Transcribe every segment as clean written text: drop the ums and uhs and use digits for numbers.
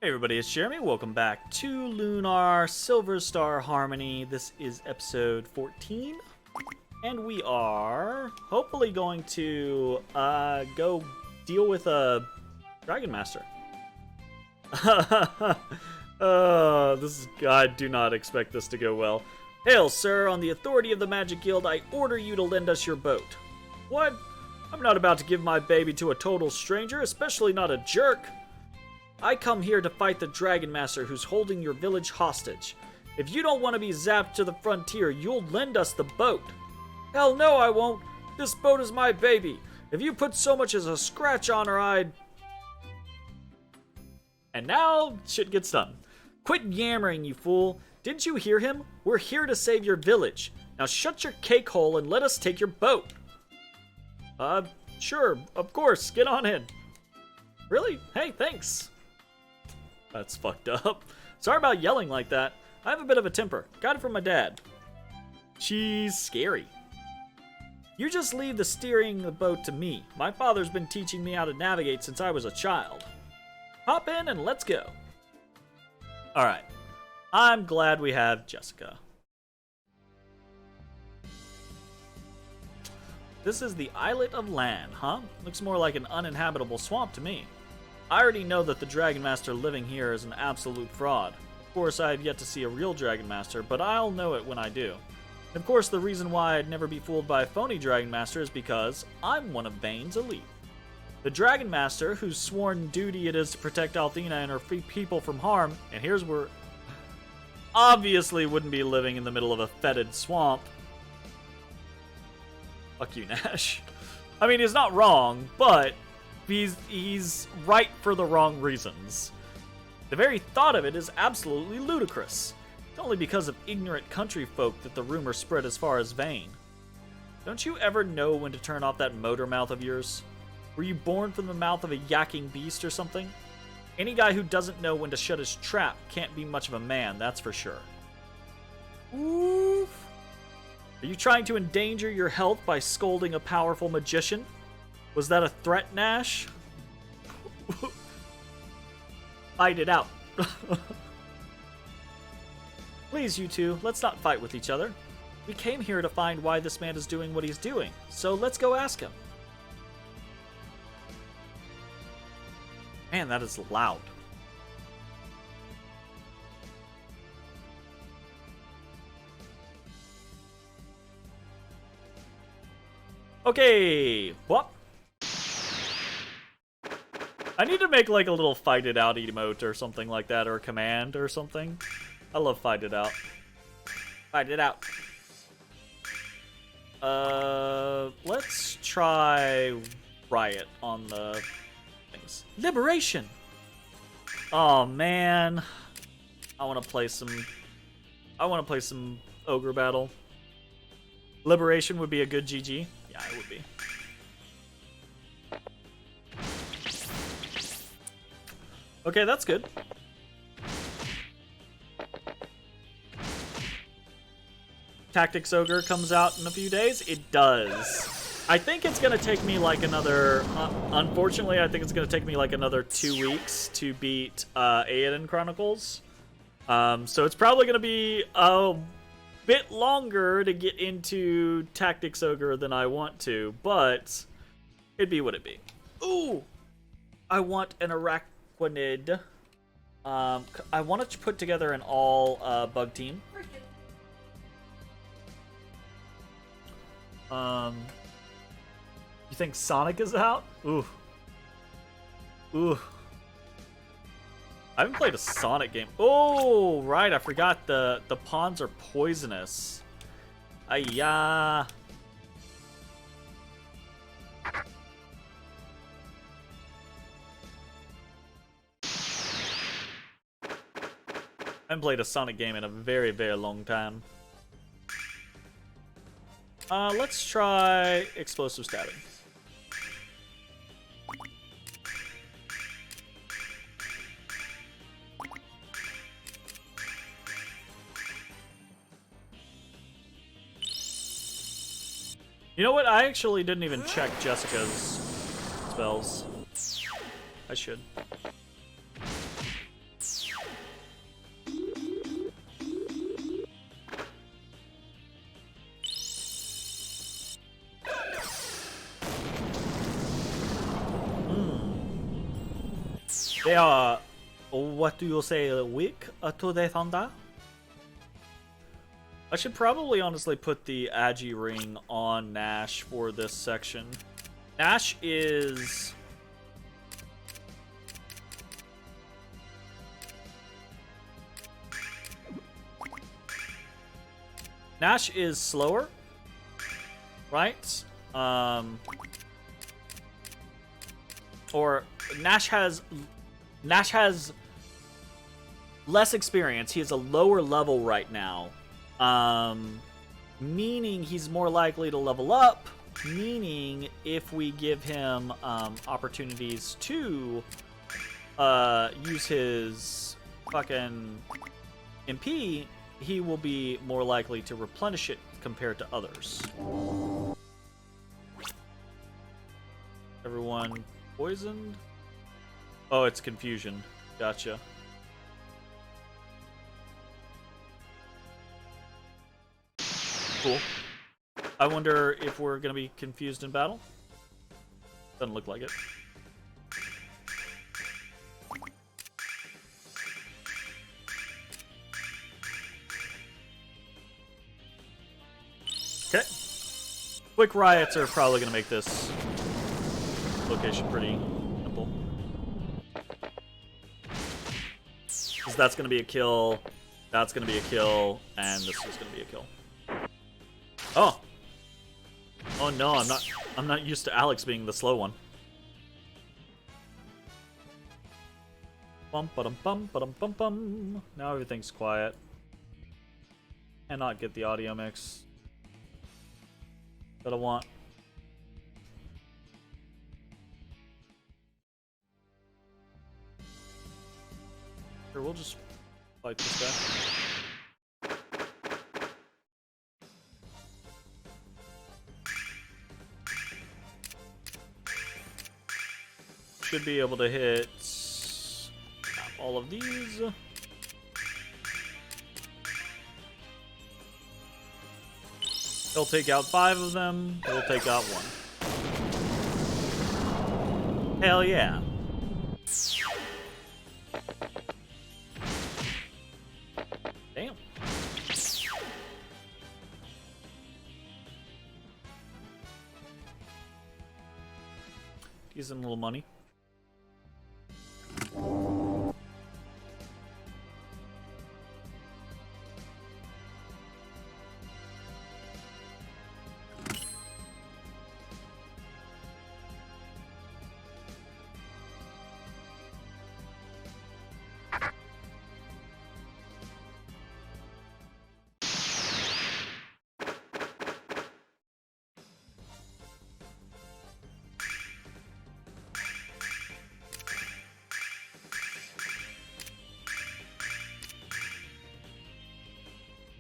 Hey everybody, it's Jeremy. Welcome back to Lunar Silver Star Harmony. This is episode 14. And we are hopefully going to go deal with a Dragon Master. I do not expect this to go well. Hail, sir, on the authority of the Magic Guild, I order you to lend us your boat. What? I'm not about to give my baby to a total stranger, especially not a jerk. I come here to fight the Dragon Master who's holding your village hostage. If you don't want to be zapped to the frontier, you'll lend us the boat. Hell no, I won't. This boat is my baby. If you put so much as a scratch on her, I'd... And now, shit gets done. Quit yammering, you fool. Didn't you hear him? We're here to save your village. Now shut your cake hole and let us take your boat. Sure, of course, get on in. Really? Hey, thanks. That's fucked up. Sorry about yelling like that. I have a bit of a temper. Got it from my dad. She's scary. You just leave the steering the boat to me. My father's been teaching me how to navigate since I was a child. Hop in and let's go. Alright. I'm glad we have Jessica. This is the Islet of Land, huh? Looks more like an uninhabitable swamp to me. I already know that the Dragon Master living here is an absolute fraud. Of course, I have yet to see a real Dragon Master, but I'll know it when I do. And of course, the reason why I'd never be fooled by a phony Dragon Master is because I'm one of Bane's elite. The Dragon Master, whose sworn duty it is to protect Althena and her free people from harm, and here's where... obviously wouldn't be living in the middle of a fetid swamp. Fuck you, Nash. I mean, he's not wrong, but... He's right for the wrong reasons. The very thought of it is absolutely ludicrous. It's only because of ignorant country folk that the rumor spread as far as Vane. Don't you ever know when to turn off that motor mouth of yours? Were you born from the mouth of a yakking beast or something? Any guy who doesn't know when to shut his trap can't be much of a man, that's for sure. Oof. Are you trying to endanger your health by scolding a powerful magician? Was that a threat, Nash? Fight it out. Please, you two, let's not fight with each other. We came here to find why this man is doing what he's doing, so let's go ask him. Man, that is loud. Okay, what? I need to make like a little fight it out emote or something like that, or a command or something. I love fight it out. Fight it out. Let's try riot on the things. Liberation! Oh man. I wanna play some ogre battle. Liberation would be a good GG. Yeah, it would be. Okay, that's good. Tactics Ogre comes out in a few days. It does. I think it's gonna take me like another... unfortunately, I think it's gonna take me like another 2 weeks to beat Aedan Chronicles. So it's probably gonna be a bit longer to get into Tactics Ogre than I want to, but it'd be what it be. Ooh! I want an Araquanid. I want to put together an all bug team. You think Sonic is out? Ooh. Ooh. I haven't played a Sonic game. Oh, right, I forgot the pawns are poisonous. Ayah. I haven't played a Sonic game in a very, very long time. Let's try explosive stabbing. You know what? I actually didn't even check Jessica's spells. I should. They are, what do you say, weak to the thunder? I should probably honestly put the Agi ring on Nash for this section. Nash is... Nash is slower, right? Or Nash has less experience. He has a lower level right now. Meaning he's more likely to level up, meaning if we give him opportunities to use his fucking MP, he will be more likely to replenish it compared to others. Everyone poisoned? Oh, it's confusion. Gotcha. Cool. I wonder if we're gonna be confused in battle. Doesn't look like it. Okay. Quick riots are probably gonna make this location pretty simple. Because that's gonna be a kill, that's gonna be a kill, and this is gonna be a kill. Oh. Oh no, I'm not used to Alex being the slow one. Bum ba-dum bum ba-dum bum bum. Now everything's quiet. Cannot get the audio mix that I want. Sure, we'll just fight this guy. Should be able to hit all of these. He'll take out 5 of them. We'll take out 1. Hell yeah. Damn. Use some little money.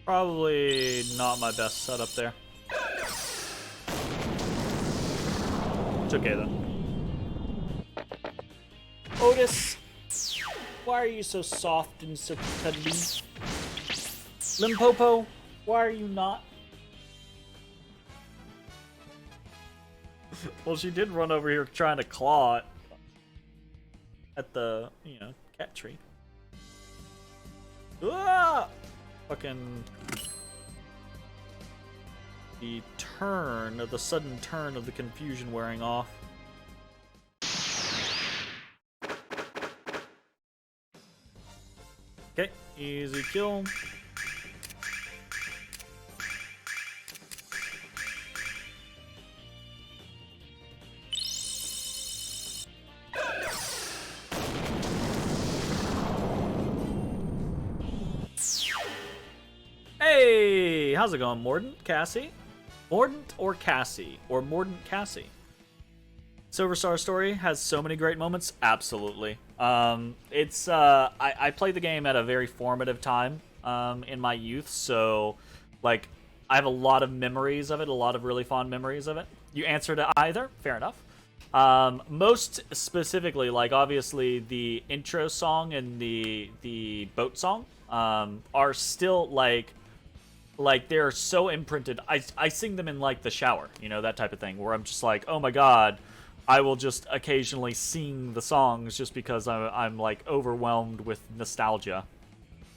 Probably not my best setup there. It's okay though. Otis, why are you so soft and so cuddly? Limpopo, why are you not? Well, she did run over here trying to claw it at the, you know, cat tree. Ah! Fucking the sudden turn of the confusion wearing off. Okay, easy kill. Hey, how's it going, Mordant? Cassie? Mordant or Cassie? Or Mordant Cassie? Silver Star Story has so many great moments. Absolutely. I played the game at a very formative time in my youth, so like I have a lot of memories of it, a lot of really fond memories of it. You answer to either, fair enough. Most specifically, like obviously the intro song and the boat song are still like they're so imprinted. I sing them in like the shower, you know, that type of thing, where I'm just like, oh my god, I will just occasionally sing the songs just because I'm like overwhelmed with nostalgia.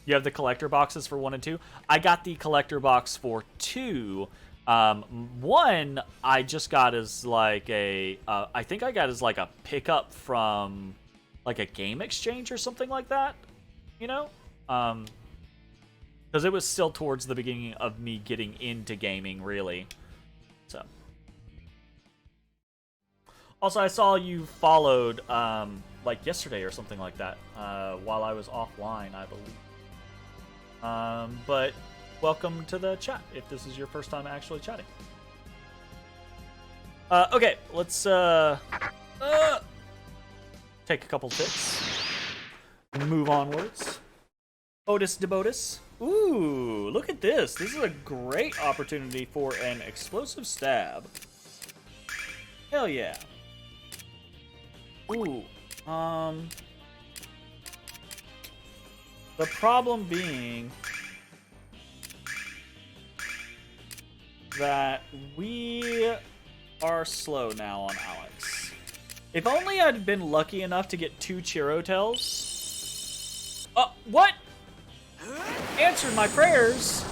You have the collector boxes for 1 and 2. I got the collector box for 2. 1 I just got as like a I think I got as like a pickup from like a game exchange or something like that, you know, because it was still towards the beginning of me getting into gaming, really. So also I saw you followed like yesterday or something like that while I was offline, I believe. But welcome to the chat if this is your first time actually chatting. Okay, let's take a couple tips. Move onwards. Otis DeBotis. Ooh, look at this. This is a great opportunity for an explosive stab. Hell yeah. Ooh. The problem being that we are slow now on Alex. If only I'd been lucky enough to get 2 Chirotels. What? Answered my prayers.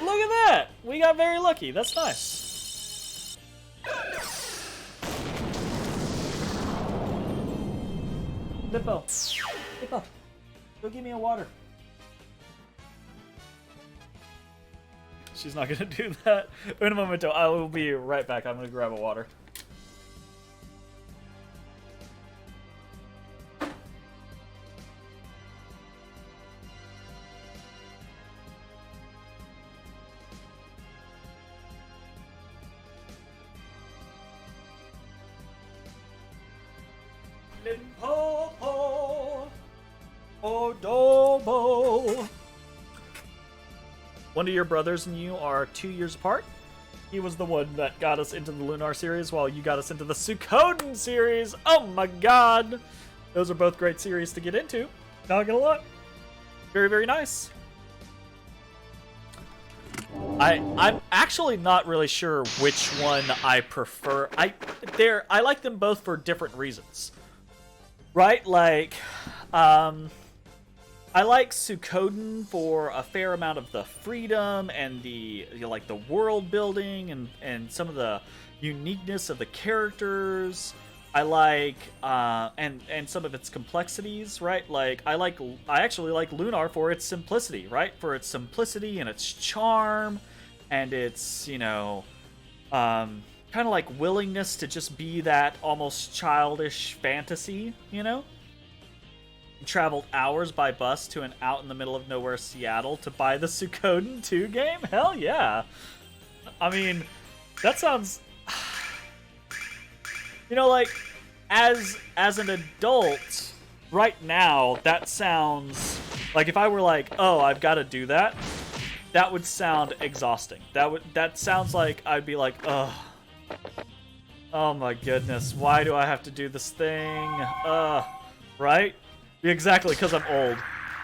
Look at that. We got very lucky. That's nice. Lippo. Lippo. Go give me a water. She's not gonna do that. In a momento, I will be right back. I'm gonna grab a water. Limpopo, Odobo. One of your brothers and you are 2 years apart. He was the one that got us into the Lunar series while you got us into the Suikoden series. Oh my god. Those are both great series to get into. Not gonna lie. Very, very nice. I'm actually not really sure which one I prefer. I like them both for different reasons. Right? Like, I like Suikoden for a fair amount of the freedom and the like the world building and some of the uniqueness of the characters. I like and some of its complexities, right? Like I actually like Lunar for its simplicity, right? For its simplicity and its charm and its, you know, kind of like willingness to just be that almost childish fantasy, you know? Traveled hours by bus to an out in the middle of nowhere Seattle to buy the Suikoden 2 game? Hell yeah. I mean, that sounds... You know, like, as an adult, right now, that sounds... Like, if I were like, oh, I've got to do that, that would sound exhausting. That sounds like I'd be like, ugh. Oh my goodness, why do I have to do this thing? Right? Exactly, because I'm old.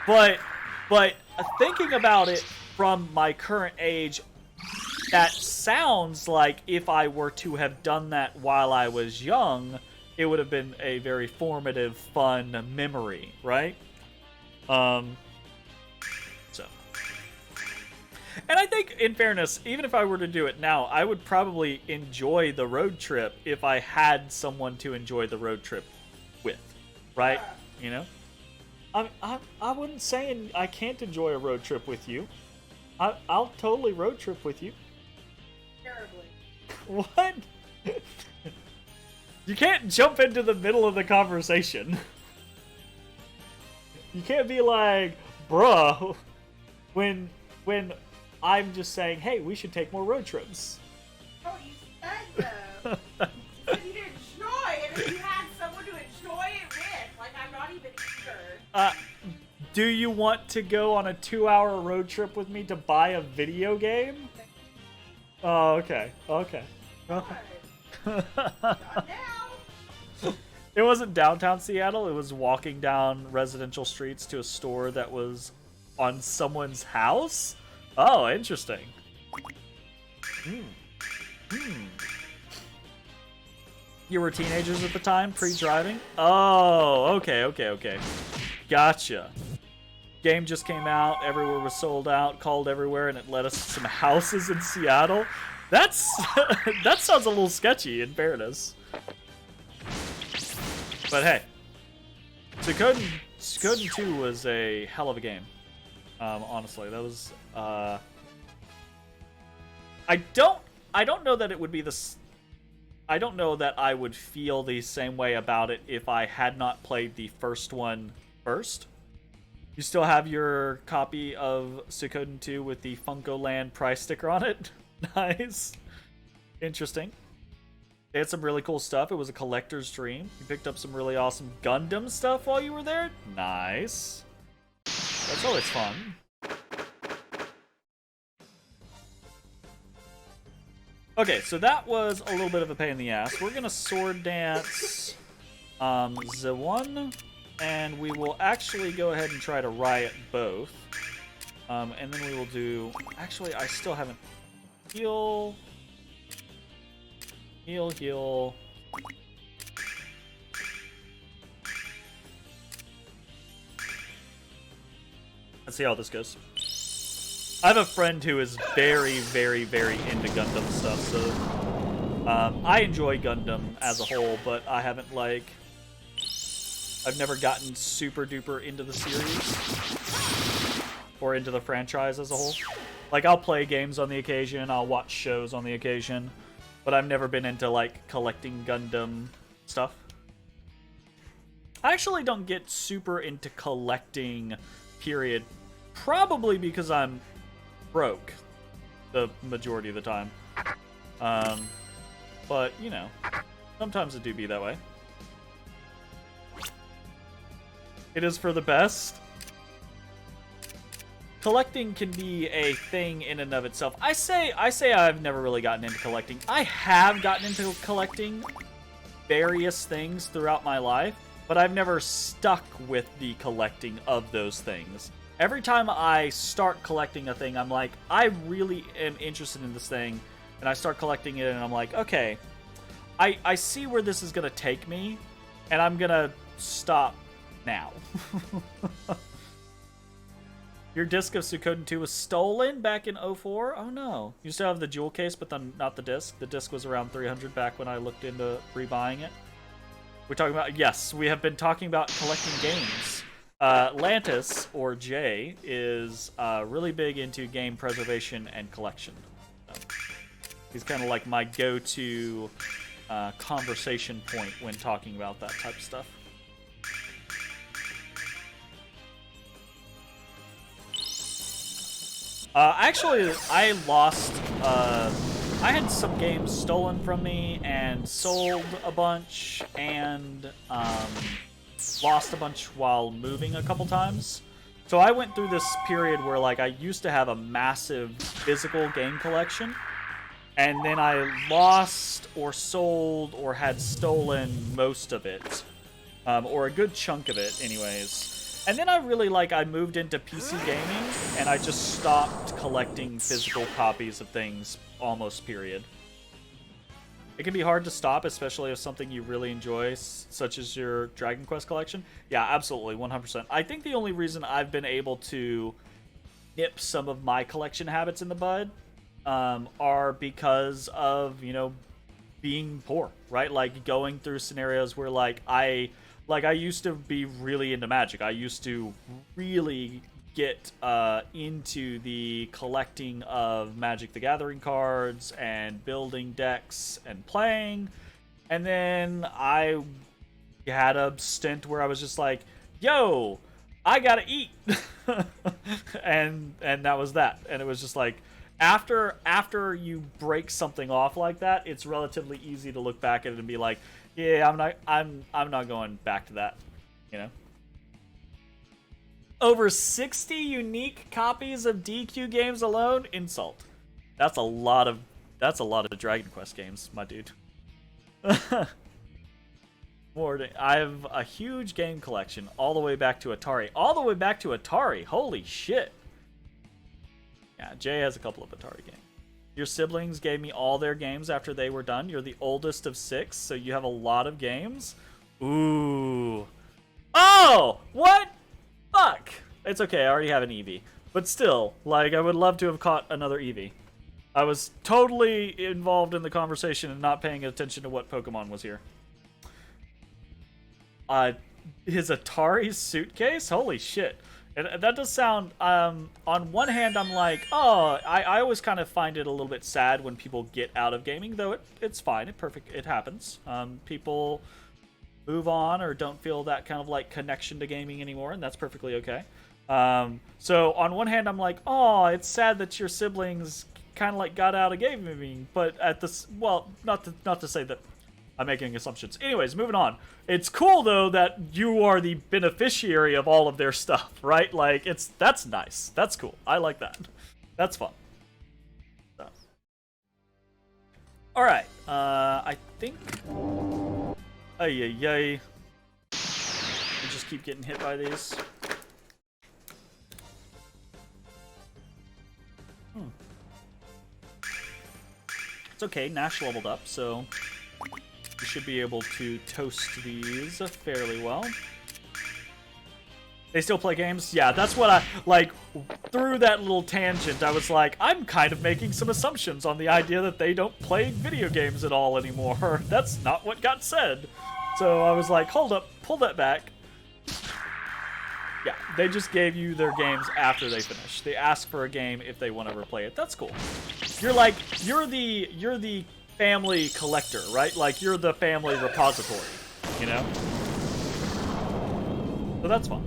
But thinking about it from my current age, that sounds like if I were to have done that while I was young, it would have been a very formative, fun memory, right? So. And I think, in fairness, even if I were to do it now, I would probably enjoy the road trip if I had someone to enjoy the road trip with, right? You know? I wouldn't say I can't enjoy a road trip with you. I'll totally road trip with you. Terribly. What? You can't jump into the middle of the conversation. You can't be like, bruh, when I'm just saying, hey, we should take more road trips. Oh, you said though. You said you'd enjoy it if you had someone to enjoy it with. Like, I'm not even eager. Do you want to go on a 2-hour road trip with me to buy a video game? Oh, okay. Okay. Not now. It wasn't downtown Seattle. It was walking down residential streets to a store that was on someone's house. Oh, interesting. You were teenagers at the time, pre-driving? Oh, okay. Gotcha. Game just came out, everywhere was sold out, called everywhere, and it led us to some houses in Seattle. That's that sounds a little sketchy, in fairness. But hey, Suikoden 2 was a hell of a game. Honestly, that was. I don't know that it would be this. I don't know that I would feel the same way about it if I had not played the first one first. You still have your copy of Suikoden 2 with the Funko Land price sticker on it? Nice. Interesting. They had some really cool stuff. It was a collector's dream. You picked up some really awesome Gundam stuff while you were there? Nice. That's always fun. Okay, so that was a little bit of a pain in the ass. We're gonna sword dance the one, and we will actually go ahead and try to riot both. And then we will do... Actually, I still haven't... Heal... Heal. Let's see how this goes. I have a friend who is very into Gundam stuff, so I enjoy Gundam as a whole, but I haven't I've never gotten super duper into the series or into the franchise as a whole. Like, I'll play games on the occasion, I'll watch shows on the occasion, but I've never been into collecting Gundam stuff. I actually don't get super into collecting, period. Probably because I'm broke the majority of the time. But, you know, sometimes it do be that way. It is for the best. Collecting can be a thing in and of itself. I say I've never really gotten into collecting. I have gotten into collecting various things throughout my life, but I've never stuck with the collecting of those things. Every time I start collecting a thing, I'm like, I really am interested in this thing, and I start collecting it, and I'm like, okay, I see where this is going to take me, and I'm going to stop now. Your disc of Suikoden 2 was stolen back in 04? Oh no. You still have the jewel case, but then not the disc. The disc was around 300 back when I looked into rebuying it. We're talking about, yes, we have been talking about collecting games. Lantis, or Jay, is really big into game preservation and collection. He's kind of like my go-to conversation point when talking about that type of stuff. Actually, I lost, I had some games stolen from me and sold a bunch and, lost a bunch while moving a couple times. So I went through this period where, like, I used to have a massive physical game collection, and then I lost or sold or had stolen most of it, or a good chunk of it anyways. And then I really, I moved into PC gaming, and I just stopped collecting physical copies of things, almost, period. It can be hard to stop, especially if something you really enjoy, such as your Dragon Quest collection. Yeah, absolutely, 100%. I think the only reason I've been able to nip some of my collection habits in the bud are because of, you know, being poor, right? Like, going through scenarios where, I used to be really into Magic. I used to really get into the collecting of Magic the Gathering cards and building decks and playing. And then I had a stint where I was just like, yo, I gotta eat. and that was that. And it was just like, after you break something off like that, it's relatively easy to look back at it and be like, yeah, I'm not going back to that, you know? Over 60 unique copies of DQ games alone? Insult. That's a lot of Dragon Quest games, my dude. I have a huge game collection all the way back to Atari. All the way back to Atari. Holy shit. Yeah, Jay has a couple of Atari games. Your siblings gave me all their games after they were done. You're the oldest of 6, so you have a lot of games. Ooh. Oh! What? Fuck. It's okay, I already have an Eevee. But still, like, I would love to have caught another Eevee. I was totally involved in the conversation and not paying attention to what Pokemon was here. His Atari suitcase? Holy shit. And that does sound, on one hand, I'm like, oh, I always kind of find it a little bit sad when people get out of gaming, though it's fine, it happens. People move on or don't feel that kind of, like, connection to gaming anymore, and that's perfectly okay. So, on one hand, I'm like, oh, it's sad that your siblings kind of, like, got out of gaming, but at this, well, not to say that I'm making assumptions. Anyways, moving on. It's cool, though, that you are the beneficiary of all of their stuff, right? Like, that's nice. That's cool. I like that. That's fun. So. Alright, I think... Ay. I just keep getting hit by these. It's okay, Nash leveled up, so... we should be able to toast these fairly well. They still play games? Yeah, that's what I, like, through that little tangent, I was like, I'm kind of making some assumptions on the idea that they don't play video games at all anymore. That's not what got said. So I was like, hold up, pull that back. Yeah, they just gave you their games after they finish. They ask for a game if they want to ever play it. That's cool. You're like, you're the family collector, right? Like, you're the family repository, you know? So that's fun.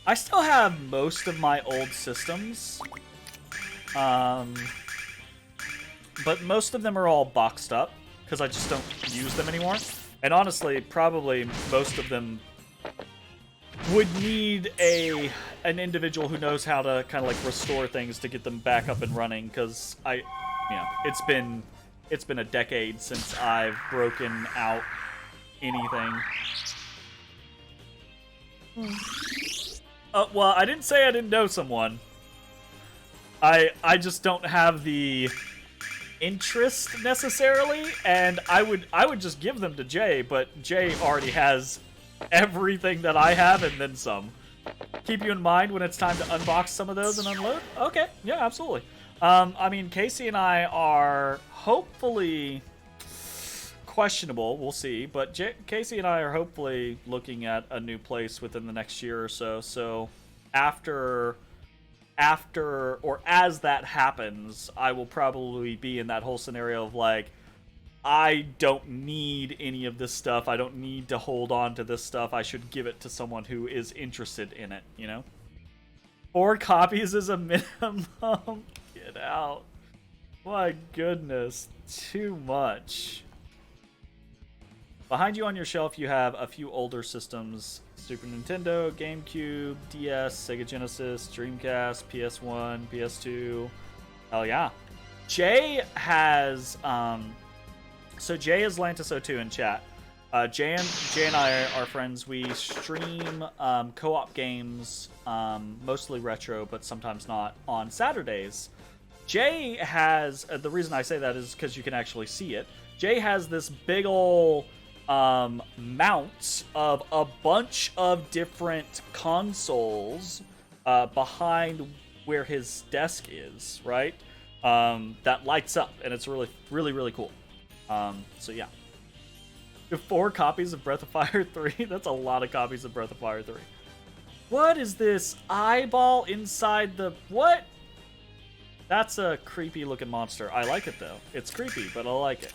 I still have most of my old systems. But most of them are all boxed up, because I just don't use them anymore. And honestly, probably most of them would need an individual who knows how to kind of like restore things to get them back up and running, because it's been a decade since I've broken out anything. Well, I didn't say I didn't know someone. I just don't have the interest necessarily, and I would just give them to Jay, but Jay already has everything that I have and then some. Keep you in mind when it's time to unbox some of those and unload? Okay, yeah, absolutely. I mean, Casey and I are hopefully questionable, we'll see, but Casey and I are hopefully looking at a new place within the next year or so, so after or as that happens, I will probably be in that whole scenario of like, I don't need any of this stuff. I don't need to hold on to this stuff. I should give it to someone who is interested in it, you know? 4 copies is a minimum. Get out. My goodness. Too much. Behind you on your shelf, you have a few older systems. Super Nintendo, GameCube, DS, Sega Genesis, Dreamcast, PS1, PS2. Hell yeah. Jay has... So Jay is Lantis02 in chat. Jay and I are friends. We stream co-op games, mostly retro, but sometimes not, on Saturdays. Jay has... the reason I say that is because you can actually see it. Jay has this big ol' mount of a bunch of different consoles behind where his desk is, right? That lights up, and it's really, really, really cool. So yeah. 4 copies of Breath of Fire 3? That's a lot of copies of Breath of Fire 3. What is this eyeball inside the... What? That's a creepy looking monster. I like it though. It's creepy, but I like it.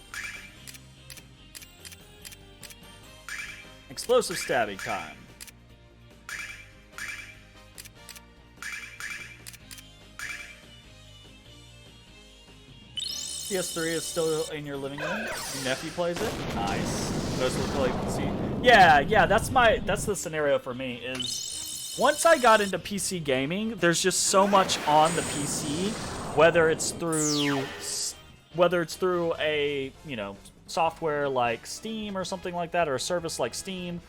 Explosive stabbing time. PS3 is still in your living room. Your nephew plays it. Nice. Most of the play PC. Yeah, that's the scenario for me is once I got into PC gaming, there's just so much on the PC, whether it's through a, software like Steam or something like that, or a service like Steam,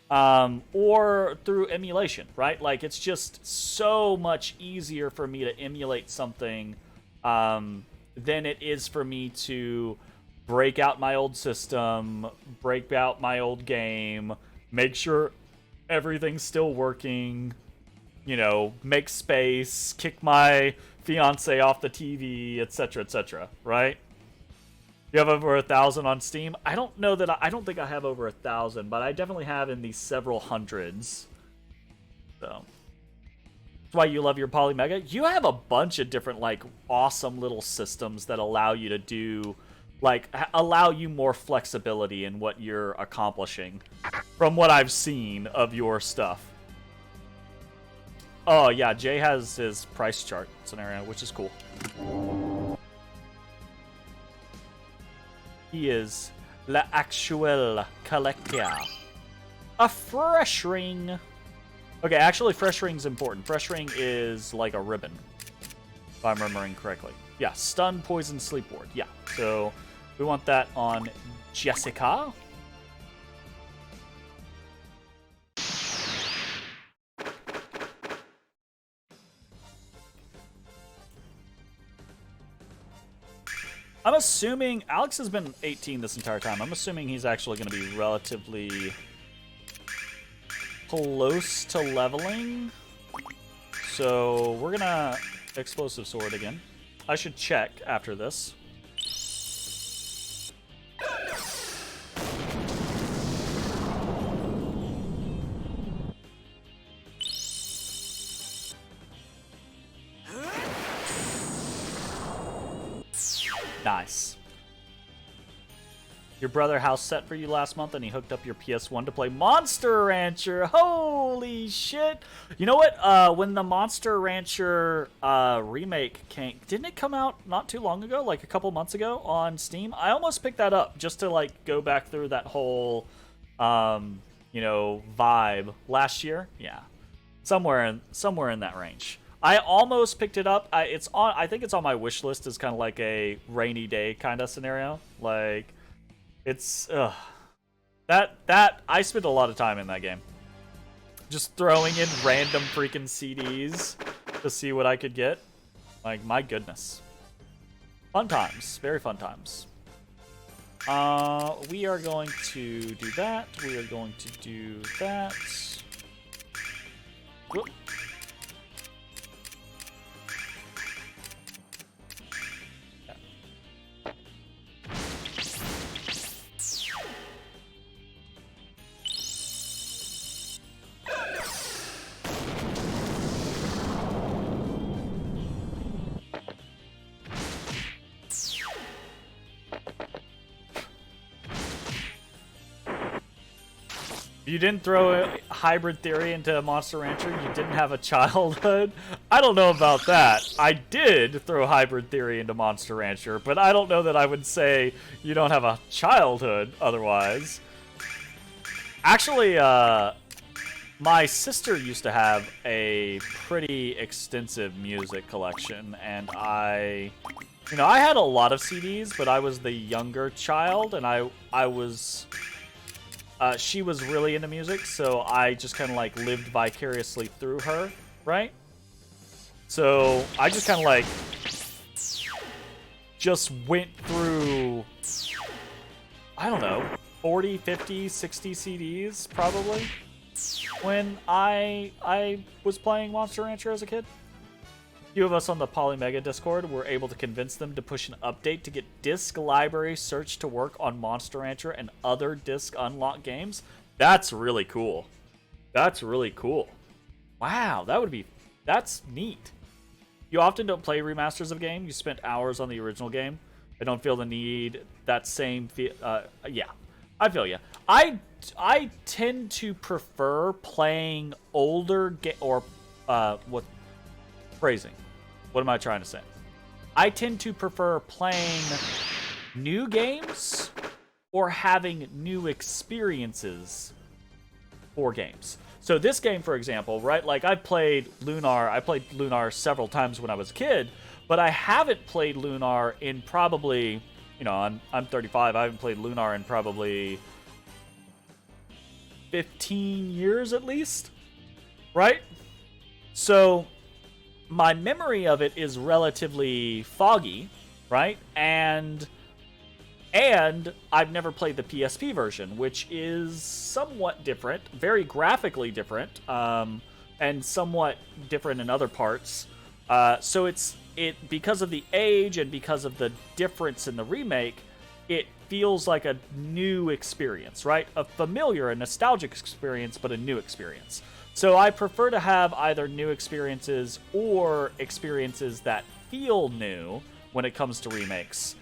or through emulation, right? Like, it's just so much easier for me to emulate something than it is for me to break out my old system, break out my old game, make sure everything's still working, make space, kick my fiance off the TV, etc., right? You have over 1,000 on Steam? I don't think I have over 1,000, but I definitely have in the several hundreds. So that's why you love your Polymega. You have a bunch of different, like, awesome little systems that allow you to do, like, allow you more flexibility in what you're accomplishing from what I've seen of your stuff. Oh, yeah, Jay has his price chart scenario, which is cool. He is La Actuelle Collector. A fresh ring. Okay, actually, fresh ring's important. Fresh ring is like a ribbon, if I'm remembering correctly. Yeah, stun, poison, sleep ward. Yeah, so we want that on Jessica. I'm assuming Alex has been 18 this entire time. I'm assuming he's actually going to be relatively close to leveling. So we're going to explosive sword again. I should check after this. Nice. Your brother house set for you last month, and he hooked up your PS1 to play Monster Rancher. Holy shit! You know what? When the Monster Rancher remake came, didn't it come out not too long ago, like a couple months ago on Steam? I almost picked that up just to like go back through that whole, vibe last year. Yeah, somewhere in that range. I almost picked it up. I think it's on my wish list as kind of like a rainy day kind of scenario. Like, it's that I spent a lot of time in that game, just throwing in random freaking CDs to see what I could get. Like, my goodness, fun times, very fun times. We are going to do that. We are going to do that. Whoop. You didn't throw a hybrid theory into Monster Rancher. You didn't have a childhood. I don't know about that. I did throw hybrid theory into Monster Rancher, but I don't know that I would say you don't have a childhood otherwise. Actually, my sister used to have a pretty extensive music collection, and I had a lot of CDs, but I was the younger child, and I was... she was really into music, so I just kind of like lived vicariously through her, right? So I just kind of like just went through, I don't know, 40, 50, 60 CDs probably when I was playing Monster Rancher as a kid. A few of us on the Polymega Discord were able to convince them to push an update to get disc library search to work on Monster Rancher and other disc unlock games. That's really cool. That's really cool. Wow, that's neat. You often don't play remasters of game. You spent hours on the original game. I don't feel the need that same yeah, I feel you. I tend to prefer playing older what phrasing? What am I trying to say? I tend to prefer playing new games or having new experiences for games. So this game, for example, right? Like I played Lunar several times when I was a kid, but I haven't played Lunar in probably, I'm 35. I haven't played Lunar in probably 15 years at least, right? So my memory of it is relatively foggy, right? And I've never played the PSP version, which is somewhat different, very graphically different, and somewhat different in other parts. So it because of the age and because of the difference in the remake, it feels like a new experience, right? A familiar, a nostalgic experience, but a new experience. So I prefer to have either new experiences or experiences that feel new when it comes to remakes.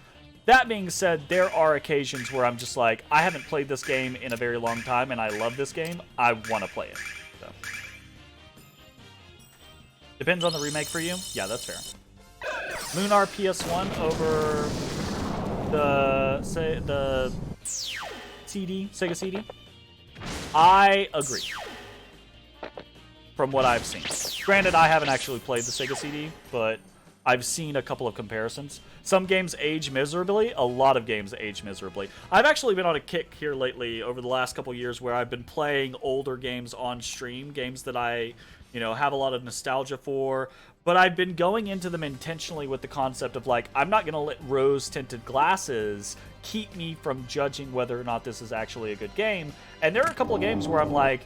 That being said, there are occasions where I'm just like, I haven't played this game in a very long time, and I love this game. I want to play it. So. Depends on the remake for you. Yeah, that's fair. Lunar PS1 over the CD, Sega CD. I agree. From what I've seen. Granted, I haven't actually played the Sega CD, but I've seen a couple of comparisons. Some games age miserably. A lot of games age miserably. I've actually been on a kick here lately over the last couple of years where I've been playing older games on stream, games that I, have a lot of nostalgia for, but I've been going into them intentionally with the concept of like, I'm not going to let rose-tinted glasses keep me from judging whether or not this is actually a good game. And there are a couple of games where I'm like,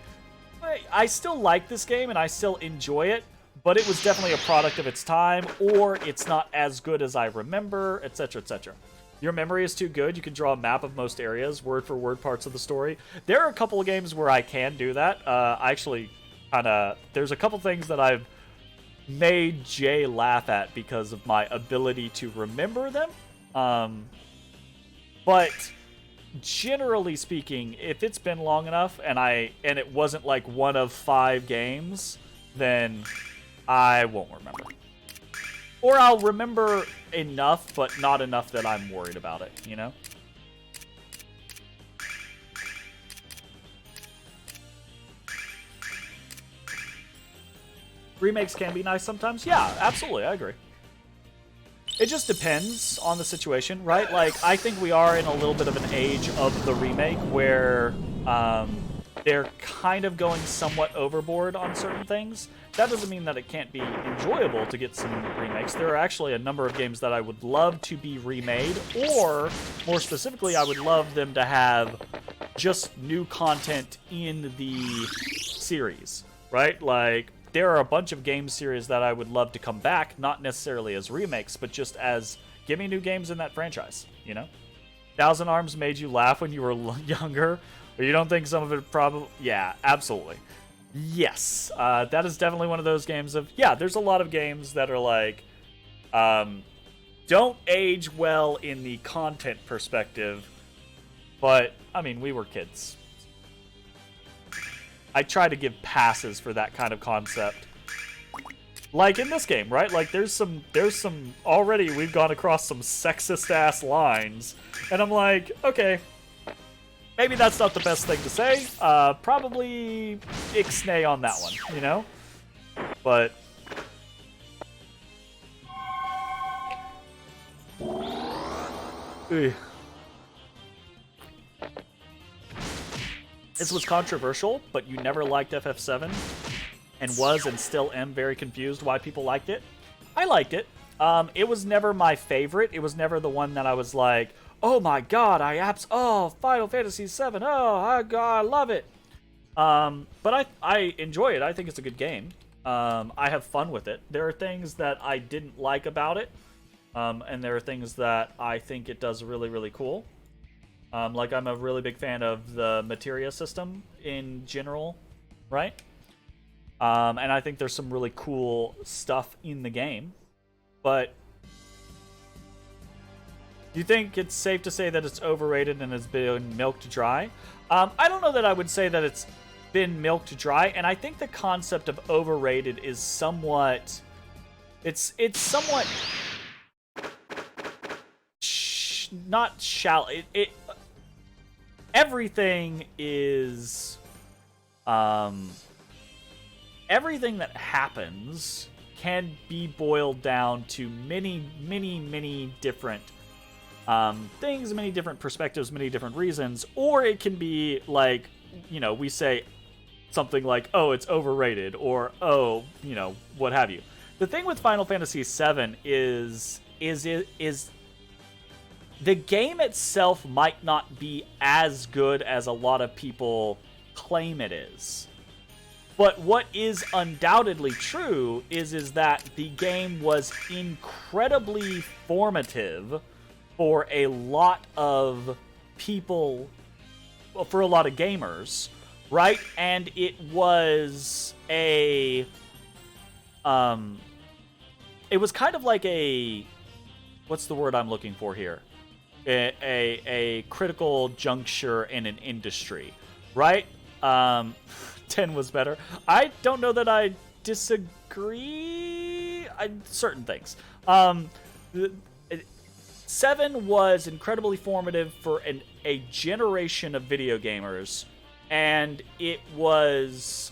I still like this game and I still enjoy it, but it was definitely a product of its time, or it's not as good as I remember, etc., etc. Your memory is too good. You can draw a map of most areas, word for word parts of the story. There are a couple of games where I can do that. I actually there's a couple things that I've made Jay laugh at because of my ability to remember them. But generally speaking, if it's been long enough and it wasn't like one of 5 games, then I won't remember. Or I'll remember enough, but not enough that I'm worried about it, Remakes can be nice sometimes. Yeah, absolutely, I agree. It just depends on the situation, right? Like, I think we are in a little bit of an age of the remake where they're kind of going somewhat overboard on certain things. That doesn't mean that it can't be enjoyable to get some remakes. There are actually a number of games that I would love to be remade, or more specifically, I would love them to have just new content in the series, right? Like, there are a bunch of game series that I would love to come back, not necessarily as remakes, but just as, give me new games in that franchise, Thousand Arms made you laugh when you were younger, or you don't think some of it probably... Yeah, absolutely. Yes, that is definitely one of those games of... Yeah, there's a lot of games that are like, don't age well in the content perspective, but, I mean, we were kids. I try to give passes for that kind of concept. Like in this game, right? Like there's some already we've gone across some sexist ass lines, and I'm like, okay, maybe that's not the best thing to say. Probably ixnay on that one, But ugh. This was controversial, but you never liked FF7, and was and still am very confused why people liked it. I liked it. It was never my favorite. It was never the one that I was like, oh my god, Final Fantasy VII, I love it. But I enjoy it. I think it's a good game. I have fun with it. There are things that I didn't like about it, and there are things that I think it does really, really cool. Like, I'm a really big fan of the materia system in general, right? And I think there's some really cool stuff in the game. But do you think it's safe to say that it's overrated and has been milked dry? I don't know that I would say that it's been milked dry, and I think the concept of overrated is somewhat... It's somewhat... not shallow. everything is everything that happens can be boiled down to many different things, many different perspectives, many different reasons, or it can be like, you know, we say something like, oh, it's overrated, or oh, you know, what have you. The thing with Final Fantasy VII is the game itself might not be as good as a lot of people claim it is. But what is undoubtedly true is that the game was incredibly formative for a lot of people, for a lot of gamers, right? And it was it was kind of like a, what's the word I'm looking for here? A critical juncture in an industry, right? 10 was better. I don't know that I disagree. Certain things. 7 was incredibly formative for a generation of video gamers, and it was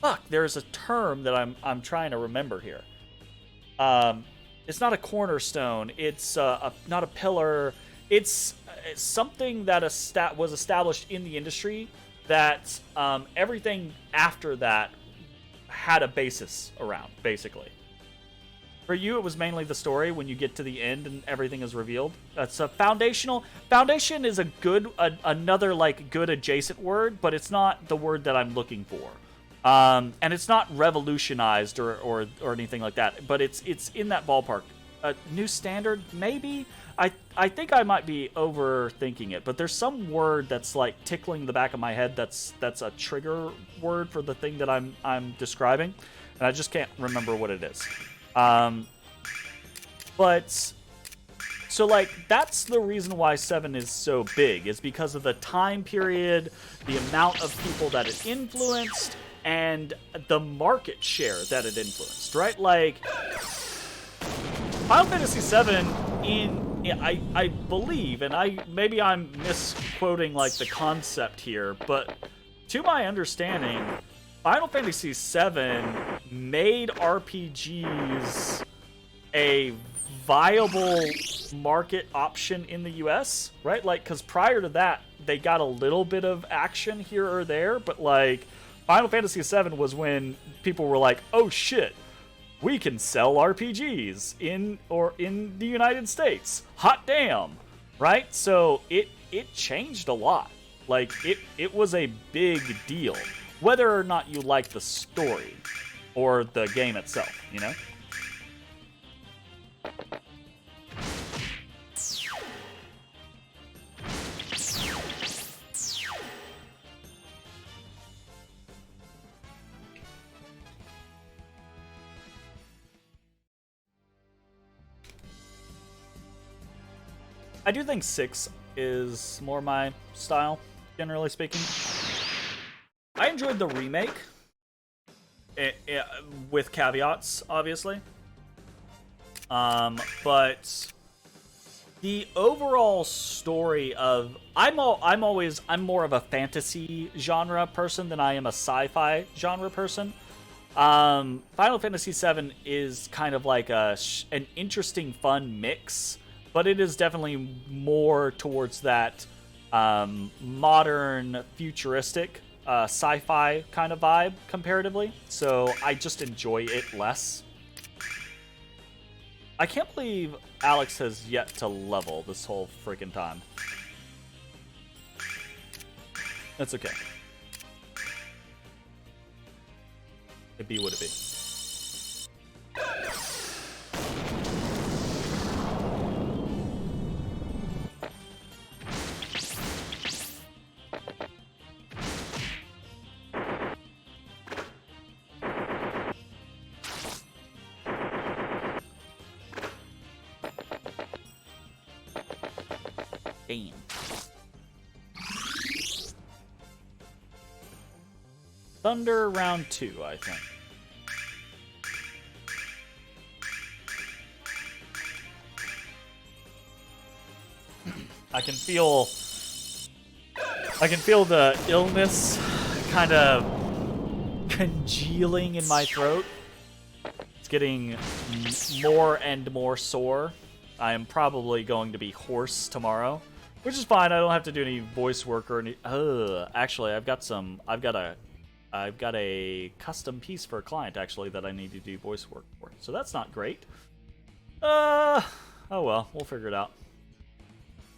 fuck. There's a term that I'm trying to remember here. It's not a cornerstone. It's not a pillar. It's something that was established in the industry that everything after that had a basis around, basically. For you, it was mainly the story when you get to the end and everything is revealed. That's a foundational. Foundation is another like good adjacent word, but it's not the word that I'm looking for. And it's not revolutionized or anything like that, but it's in that ballpark. A new standard, maybe? I think I might be overthinking it, but there's some word that's like tickling the back of my head that's a trigger word for the thing that I'm describing, and I just can't remember what it is. But so like that's the reason why 7 is so big, is because of the time period, the amount of people that it influenced, and the market share that it influenced, right? Like Final Fantasy VII I believe, and maybe I'm misquoting like the concept here, but to my understanding, Final Fantasy VII made RPGs a viable market option in the US, right? Like, because prior to that, they got a little bit of action here or there, but like Final Fantasy VII was when people were like, oh shit, we can sell RPGs in the United States. Hot damn, right? So it changed a lot. Like it was a big deal, whether or not you like the story or the game itself, you know? I do think 6 is more my style, generally speaking. I enjoyed the remake, with caveats, obviously. But the overall story of I'm more of a fantasy genre person than I am a sci-fi genre person. Final Fantasy VII is kind of like an interesting, fun mix. But it is definitely more towards that modern, futuristic, sci-fi kind of vibe, comparatively. So I just enjoy it less. I can't believe Alex has yet to level this whole freaking time. That's okay. It be what it be. Damn. Thunder round 2, I think. I can feel the illness kind of congealing in my throat. It's getting more and more sore. I am probably going to be hoarse tomorrow, which is fine. I don't have to do any voice work or any. Actually, I've got a custom piece for a client actually that I need to do voice work for. So that's not great. Oh well, we'll figure it out.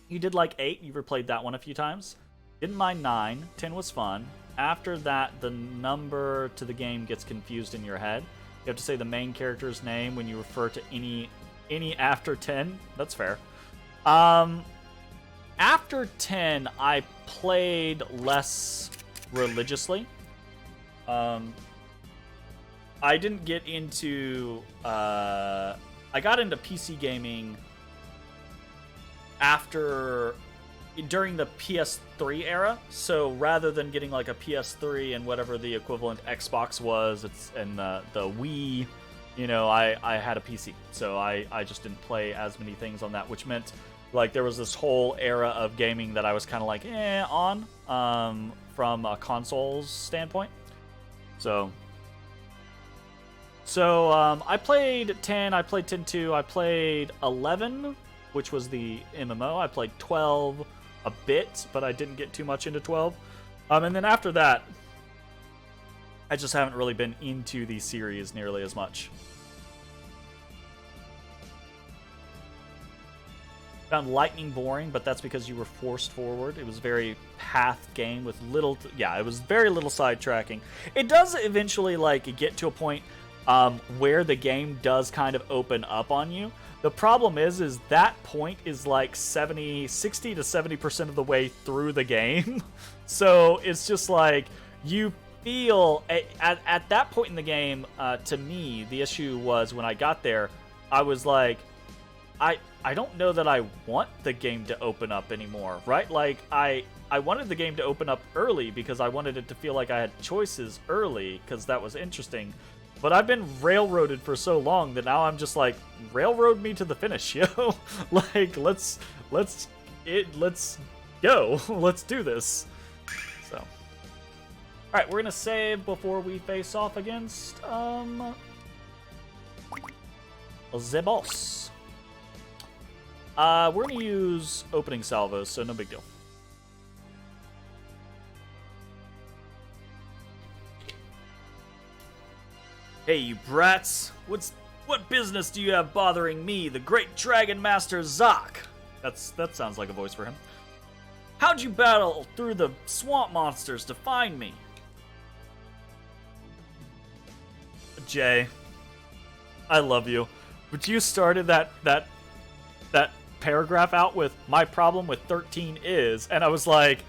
You did like 8. You replayed that one a few times. Didn't mind 9. 10 was fun. After that, the number to the game gets confused in your head. You have to say the main character's name when you refer to any after 10. That's fair. After 10, I played less religiously. I didn't get into... I got into PC gaming during the PS3 era. So rather than getting like a PS3 and whatever the equivalent Xbox was, and the Wii, you know, I had a PC. So I just didn't play as many things on that, which meant like there was this whole era of gaming that I was kind of like on from a consoles standpoint. So I played 10, I played 10-2, I played 11, which was the MMO. I played 12 a bit, but I didn't get too much into 12. And then after that, I just haven't really been into the series nearly as much. Found Lightning boring, but that's because you were forced forward. It was a very path game with little... it was very little sidetracking. It does eventually like get to a point where the game does kind of open up on you. The problem is that point is like 60 to 70% of the way through the game. So it's just like you feel at that point in the game, to me, the issue was when I got there, I was like, I don't know that I want the game to open up anymore, right? Like I wanted the game to open up early because I wanted it to feel like I had choices early because that was interesting. But I've been railroaded for so long that now I'm just like, railroad me to the finish, yo. Like, let's go. Let's do this. So, all right, we're gonna save before we face off against the boss. We're gonna use opening salvos, so no big deal. Hey, you brats! What business do you have bothering me, the great Dragon Master Zoc? That sounds like a voice for him. How'd you battle through the swamp monsters to find me? Jay, I love you, but you started that paragraph out with "my problem with 13 is," and I was like,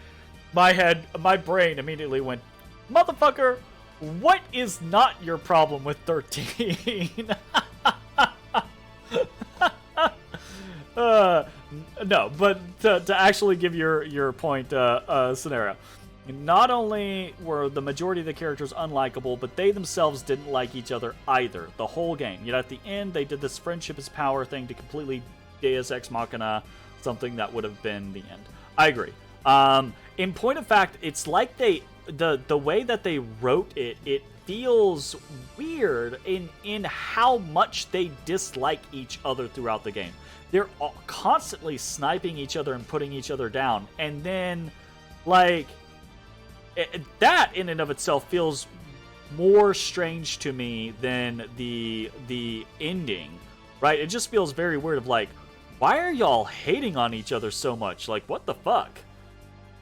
my brain immediately went, motherfucker. What is not your problem with 13? No, but to actually give your point scenario, not only were the majority of the characters unlikable, but they themselves didn't like each other either the whole game. Yet at the end, they did this friendship is power thing to completely Deus Ex Machina something that would have been the end. I agree. In point of fact, it's like the way that they wrote it, it feels weird in how much they dislike each other throughout the game. They're constantly sniping each other and putting each other down, and then like that in and of itself feels more strange to me than the ending, right? It just feels very weird of like, why are y'all hating on each other so much? Like, what the fuck?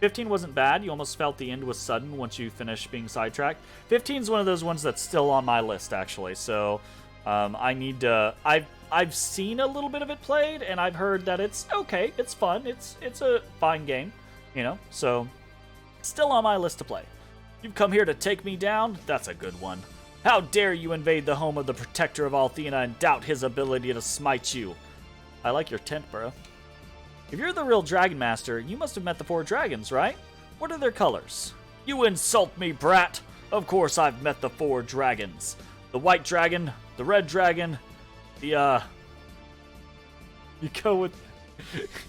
15 wasn't bad. You almost felt the end was sudden once you finish being sidetracked. 15 is one of those ones that's still on my list, actually. So I need to... I've seen a little bit of it played, and I've heard that it's okay. It's fun. It's a fine game, you know? So, still on my list to play. You've come here to take me down? That's a good one. How dare you invade the home of the Protector of Althena and doubt his ability to smite you? I like your tent, bro. If you're the real Dragon Master, you must have met the 4 dragons, right? What are their colors? You insult me, brat! Of course I've met the 4 dragons. The white dragon, the red dragon, you go with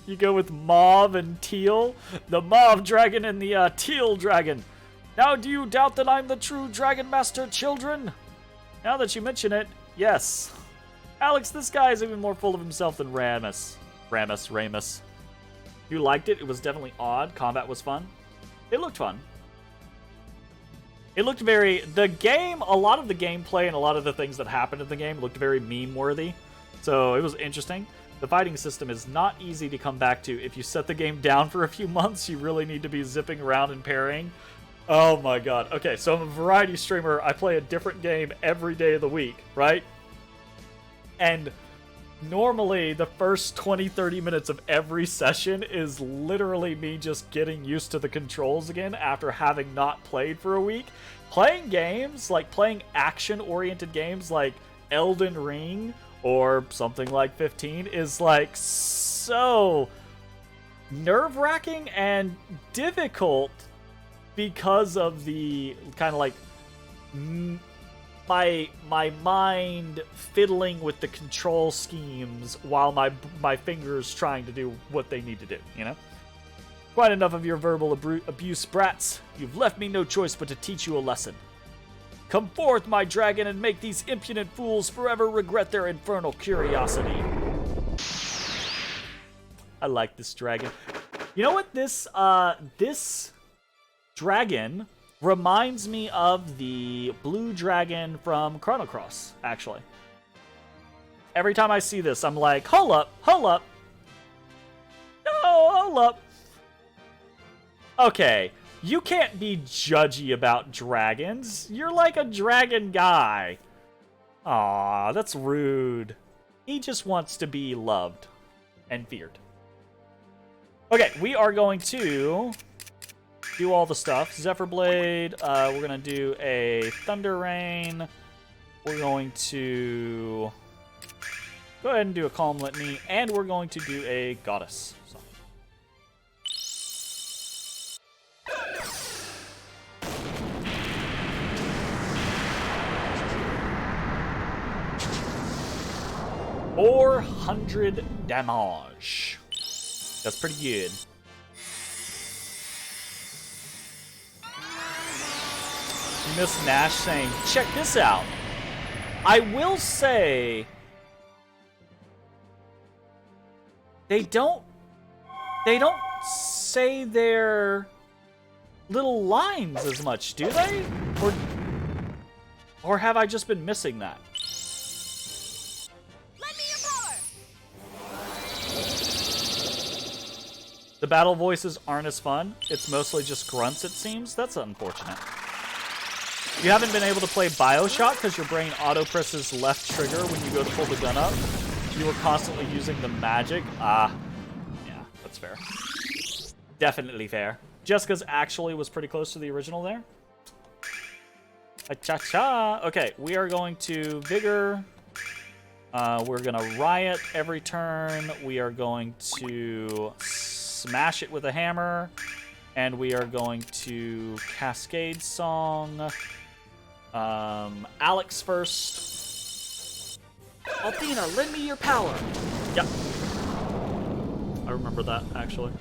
You go with mauve and teal. The mauve dragon and the teal dragon. Now do you doubt that I'm the true Dragon Master, children? Now that you mention it, yes. Alex, this guy is even more full of himself than Ramus. You liked it? It was definitely odd. Combat was fun. It looked fun. It looked very... The game, a lot of the gameplay and a lot of the things that happened in the game looked very meme-worthy. So it was interesting. The fighting system is not easy to come back to. If you set the game down for a few months, you really need to be zipping around and parrying. Oh my god. Okay, so I'm a variety streamer. I play a different game every day of the week, right? And normally the first 20-30 minutes of every session is literally me just getting used to the controls again after having not played for a week. Playing games, like playing action-oriented games like Elden Ring or something like 15 is like so nerve-wracking and difficult because of the kind of like my mind fiddling with the control schemes while my fingers trying to do what they need to do, you know? Quite enough of your verbal abuse, brats. You've left me no choice but to teach you a lesson. Come forth, my dragon, and make these impudent fools forever regret their infernal curiosity. I like this dragon. You know what? This dragon reminds me of the blue dragon from Chrono Cross, actually. Every time I see this, I'm like, hold up. No, hold up. Okay, you can't be judgy about dragons. You're like a dragon guy. Aw, that's rude. He just wants to be loved and feared. Okay, we are going to do all the stuff. Zephyr Blade, we're going to do a Thunder Rain. We're going to go ahead and do a Calm Litany, and we're going to do a Goddess. So. $400 damage. That's pretty good. Miss Nash saying, check this out. I will say they don't say their little lines as much, do they? Or have I just been missing that? Lend me your power. The battle voices aren't as fun. It's mostly just grunts, it seems. That's unfortunate. You haven't been able to play BioShock because your brain auto-presses left trigger when you go to pull the gun up. You were constantly using the magic. Yeah, that's fair. Definitely fair. Jessica's actually was pretty close to the original there. Cha-cha! Okay, we are going to Vigor. We're going to Riot every turn. We are going to smash it with a hammer. And we are going to Cascade Song. Alex first. Althena, lend me your power. Yep. I remember that, actually.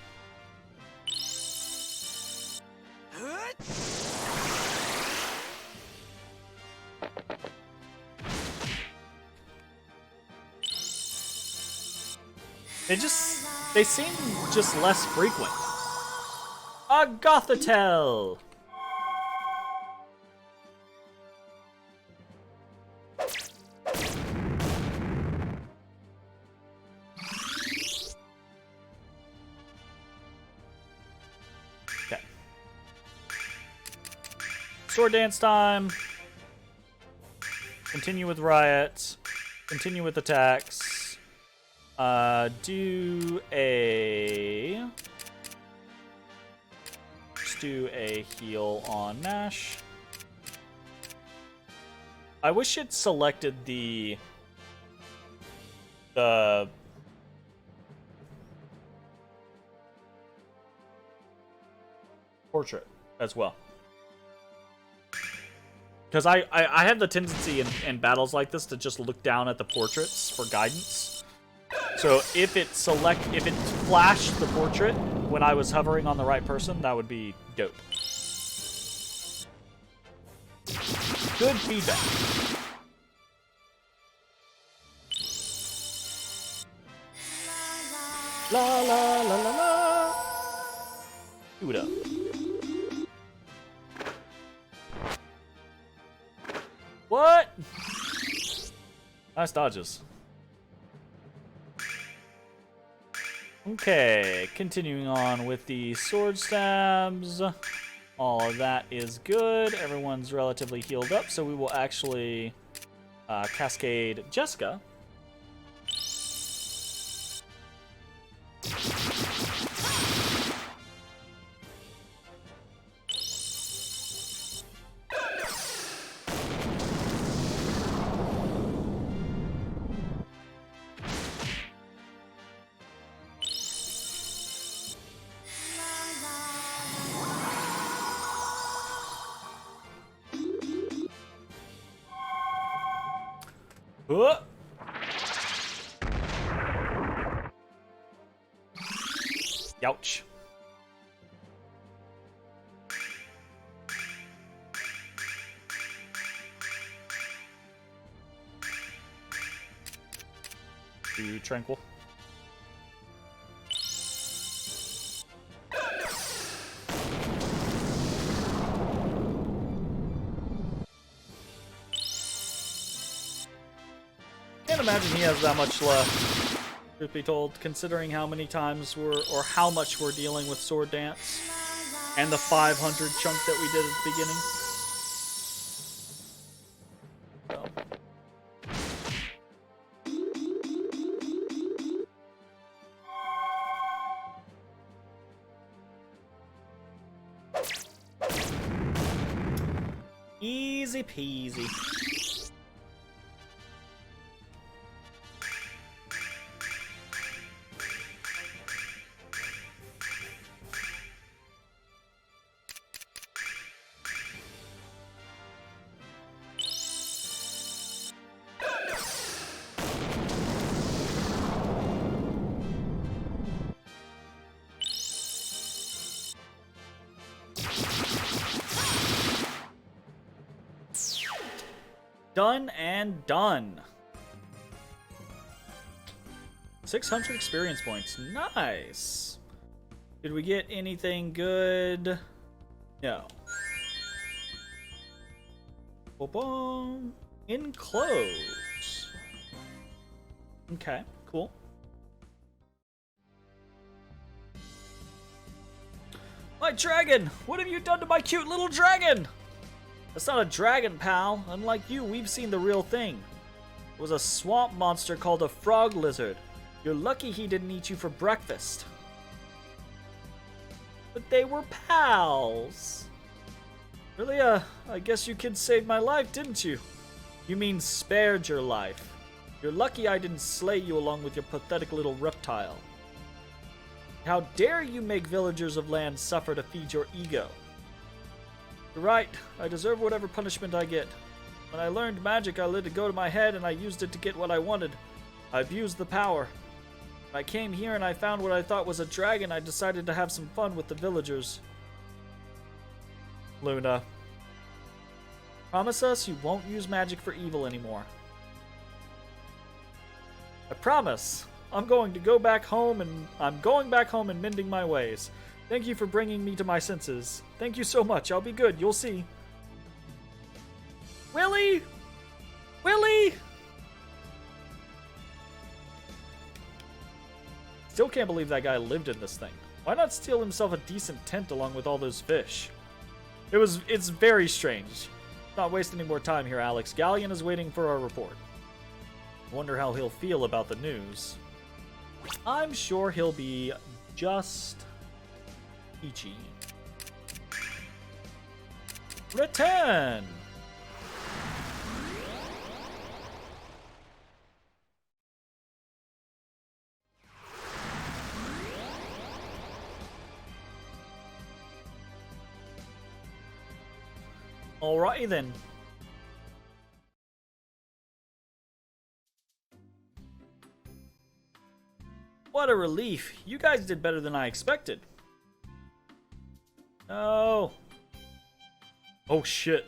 They seem just less frequent. A Gothitelle! Okay. Sword dance time. Continue with riots. Continue with attacks. Do a heal on Nash. I wish it selected the portrait as well. Because I have the tendency in battles like this to just look down at the portraits for guidance. So if it flashed the portrait when I was hovering on the right person, that would be dope. Good feedback. La la la la la. Do it up. What? Nice dodges. Okay, continuing on with the sword stabs. All of that is good. Everyone's relatively healed up, so we will actually cascade Jessica. Youch. Be tranquil. Can't imagine he has that much left, truth be told, considering how many times or how much we're dealing with Sword Dance and the 500 chunk that we did at the beginning. So. Easy peasy. Done and done. 600 experience points. Nice. Did we get anything good? No. Boom. Enclose. Okay, cool. My dragon! What have you done to my cute little dragon? That's not a dragon, pal. Unlike you, we've seen the real thing. It was a swamp monster called a frog lizard. You're lucky he didn't eat you for breakfast. But they were pals. Really, I guess you kids saved my life, didn't you? You mean spared your life. You're lucky I didn't slay you along with your pathetic little reptile. How dare you make villagers of land suffer to feed your ego? You're right, I deserve whatever punishment I get. When I learned magic, I let it go to my head and I used it to get what I wanted. I abused the power. When I came here and I found what I thought was a dragon, I decided to have some fun with the villagers. Luna. Promise us you won't use magic for evil anymore. I promise. I'm going back home and mending my ways. Thank you for bringing me to my senses. Thank you so much. I'll be good. You'll see. Willie! Willie! Still can't believe that guy lived in this thing. Why not steal himself a decent tent along with all those fish? It's very strange. Not waste any more time here, Alex. Galleon is waiting for our report. Wonder how he'll feel about the news. I'm sure he'll be just peachy. Return! Alrighty then. What a relief. You guys did better than I expected. No. Oh, shit.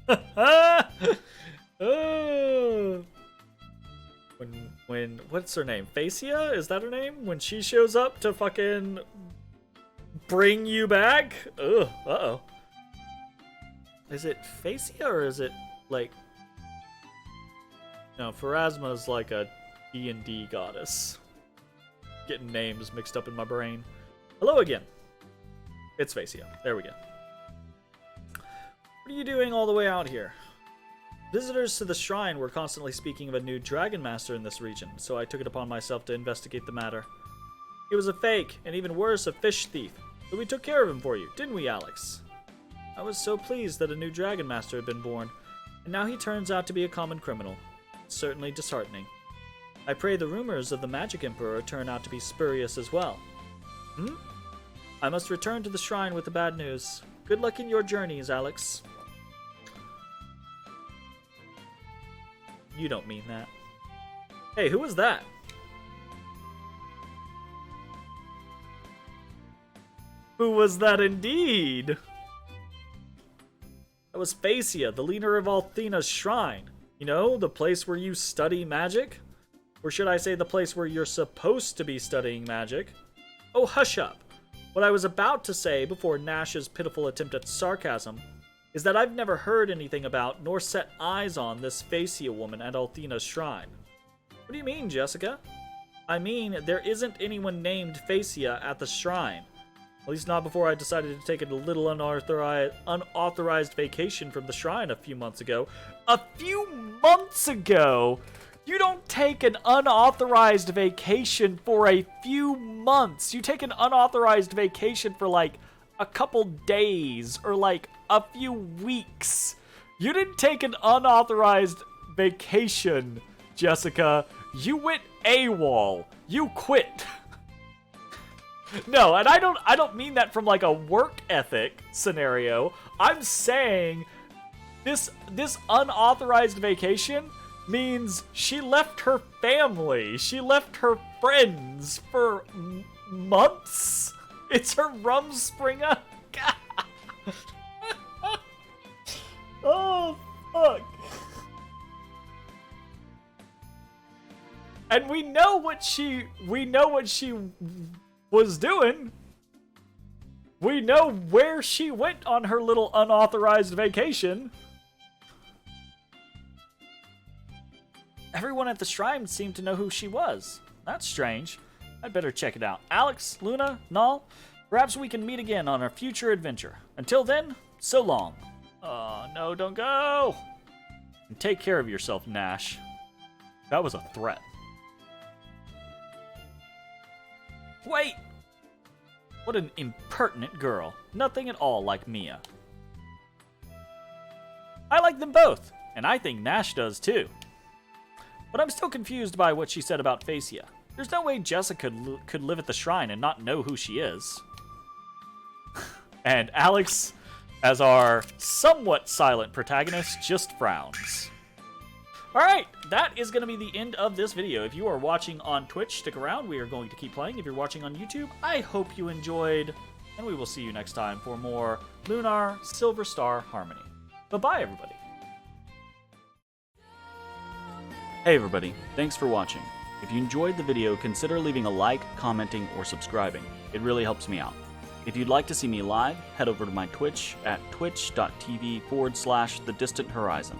Oh. When, what's her name? Facia? Is that her name? When she shows up to fucking bring you back? Ugh, uh-oh. Is it Facia or is it, like... No, Pharasma's like a D&D goddess. Getting names mixed up in my brain. Hello again. It's Facia. There we go. What are you doing all the way out here? Visitors to the shrine were constantly speaking of a new dragon master in this region, so I took it upon myself to investigate the matter. He was a fake, and even worse, a fish thief. But we took care of him for you, didn't we, Alex? I was so pleased that a new dragon master had been born, and now he turns out to be a common criminal. It's certainly disheartening. I pray the rumors of the Magic Emperor turn out to be spurious as well. I must return to the shrine with the bad news. Good luck in your journeys, Alex. You don't mean that. Hey, who was that? Who was that indeed? That was Facia, the leader of Althena's shrine. You know, the place where you study magic? Or should I say the place where you're supposed to be studying magic? Oh, hush up. What I was about to say before Nash's pitiful attempt at sarcasm is that I've never heard anything about nor set eyes on this Facia woman at Althena's shrine. What do you mean, Jessica? I mean, there isn't anyone named Facia at the shrine. At least not before I decided to take a little unauthorized vacation from the shrine a few months ago. A few months ago? You don't take an unauthorized vacation for a few months. You take an unauthorized vacation for like a couple days or like a few weeks. You didn't take an unauthorized vacation, Jessica. You went AWOL. You quit. No, and I don't mean that from like a work ethic scenario. I'm saying this unauthorized vacation means she left her family. She left her friends for months. It's her Rumspringa. Oh, fuck. And we know what she was doing. We know where she went on her little unauthorized vacation. Everyone at the shrine seemed to know who she was. That's strange. I'd better check it out. Alex, Luna, Null, perhaps we can meet again on our future adventure. Until then, so long. Oh, no, don't go. And take care of yourself, Nash. That was a threat. Wait! What an impertinent girl. Nothing at all like Mia. I like them both, and I think Nash does too. But I'm still confused by what she said about Facia. There's no way Jessica could live at the shrine and not know who she is. And Alex, as our somewhat silent protagonist, just frowns. Alright, that is going to be the end of this video. If you are watching on Twitch, stick around. We are going to keep playing. If you're watching on YouTube, I hope you enjoyed. And we will see you next time for more Lunar Silver Star Harmony. Bye-bye, everybody. Hey everybody, thanks for watching. If you enjoyed the video, consider leaving a like, commenting, or subscribing. It really helps me out. If you'd like to see me live, head over to my Twitch at twitch.tv/thedistanthorizon.